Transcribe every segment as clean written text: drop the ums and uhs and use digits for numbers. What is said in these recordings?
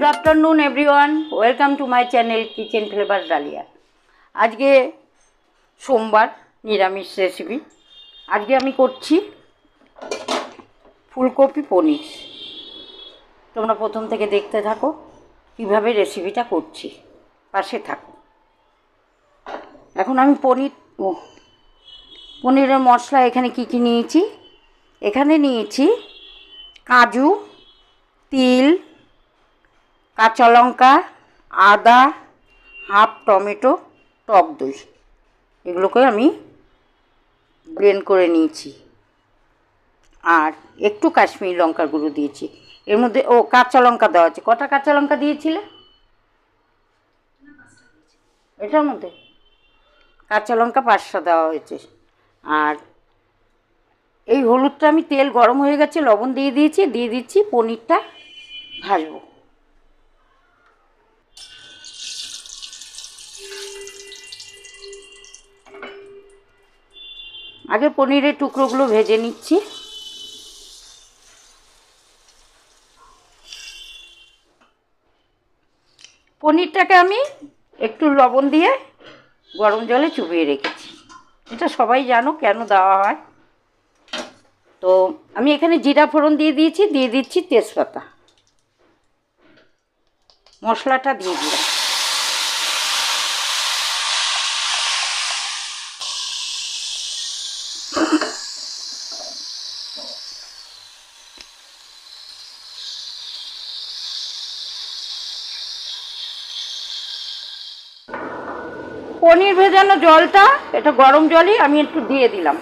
Afternoon everyone, welcome to my channel kitchen flavour Dalia. आज के सोमवार निरामिष रेसिपि। आज के आमी करछि फुलकपि पनीर। तोमरा प्रथम थेके देखते थाको किभाबे रेसिपिटा करछि, पाशे थाको। एखन आमी पनीरेर मशला एखाने कि नियेछि, एखाने नियेछि काजू, तिल, काँचा लंका, आदा, हाफ टमेटो, टक दई एगुलोके आमी ब्लेंड करे निয়েছি। আর একটু কাশ্মীরি লঙ্কার গুঁড়ো দিয়েছি। এর মধ্যে কাঁচা লঙ্কা দেওয়া আছে। কটা কাঁচা লঙ্কা দিয়েছিলে? এটার মধ্যে কাঁচা লঙ্কা 5টা দেওয়া হয়েছে। আর এই হলুদটা আমি তেল গরম হয়ে গেছে, লবণ দিয়ে দিয়েছি, দিয়ে দিচ্ছি পনিরটা ভাজবো। আগে পনিরের টুকরোগুলো ভেজে নিচ্ছি। পনিরটাকে আমি একটু লবণ দিয়ে গরম জলে চুবিয়ে রেখেছি। এটা সবাই জানো কেন দেওয়া হয়। তো আমি এখানে জিরা ফোড়ন দিয়ে দিয়েছি, দিয়ে দিচ্ছি তেজপাতা। মশলাটা দিয়ে দিলাম। পনির ভেজানো জলটা, এটা গরম জলই আমি একটু দিয়ে দিলাম।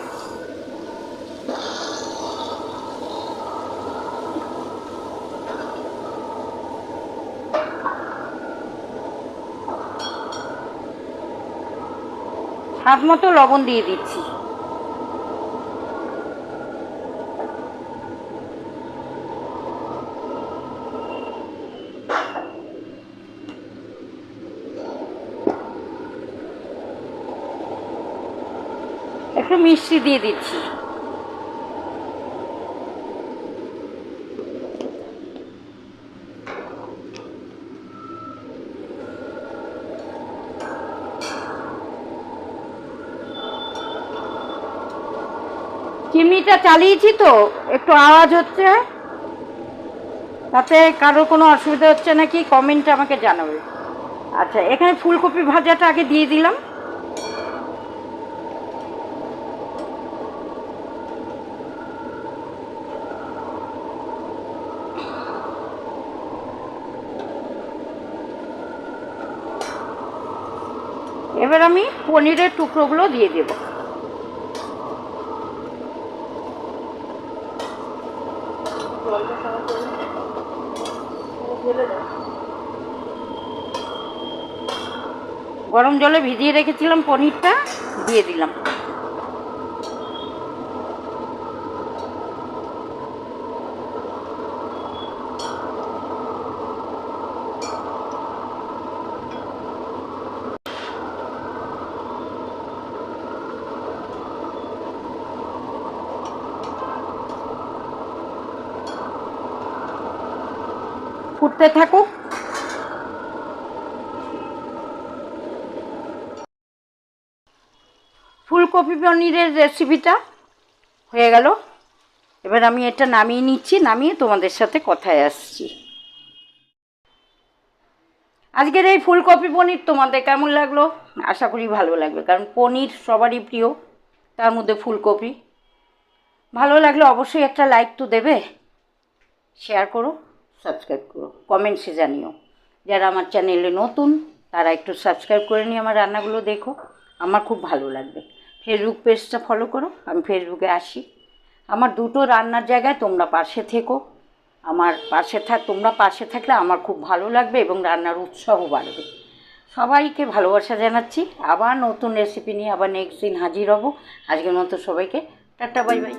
স্বাদ মতো লবণ দিয়ে দিচ্ছি। একটু মিষ্টি দিয়ে দিচ্ছি। চিমনিটা চালিয়েছি তো একটু আওয়াজ হচ্ছে, তাতে কারোর কোনো অসুবিধা হচ্ছে নাকি কমেন্টে আমাকে জানাবে। আচ্ছা, এখানে ফুলকপি ভাজাটা আগে দিয়ে দিলাম। এবার আমি পনিরের টুকরোগুলো দিয়ে দেব। গরম জলে ভিজিয়ে রেখেছিলাম পনিরটা, দিয়ে দিলাম। ফুটতে থাকুক। ফুলকপি পনিরের রেসিপিটা হয়ে গেল। এবার আমি এটা নামিয়ে নিচ্ছি, নামিয়ে তোমাদের সাথে কথায় আসছি। আজকের এই ফুলকপি পনির তোমাদের কেমন লাগলো? আশা করি ভালো লাগবে, কারণ পনির সবারই প্রিয়, তার মধ্যে ফুলকপি। ভালো লাগলে অবশ্যই একটা লাইক তো দেবে, শেয়ার করো, সাবস্ক্রাইব করো, কমেন্টসে জানিও। যারা আমার চ্যানেলে নতুন তারা একটু সাবস্ক্রাইব করে নিয়ে আমার রান্নাগুলো দেখো, আমার খুব ভালো লাগবে। ফেসবুক পেজটা ফলো করো, আমি ফেসবুকে আসি। আমার দুটো রান্নার জায়গায় তোমরা পাশে থেকো, আমার তোমরা পাশে থাকলে আমার খুব ভালো লাগবে এবং রান্নার উৎসাহ বাড়বে। সবাইকে ভালোবাসা জানাচ্ছি। আবার নতুন রেসিপি নিয়ে আবার নেক্সট দিন হাজির হব। আজকের মতো সবাইকে টাটা, বাই বাই।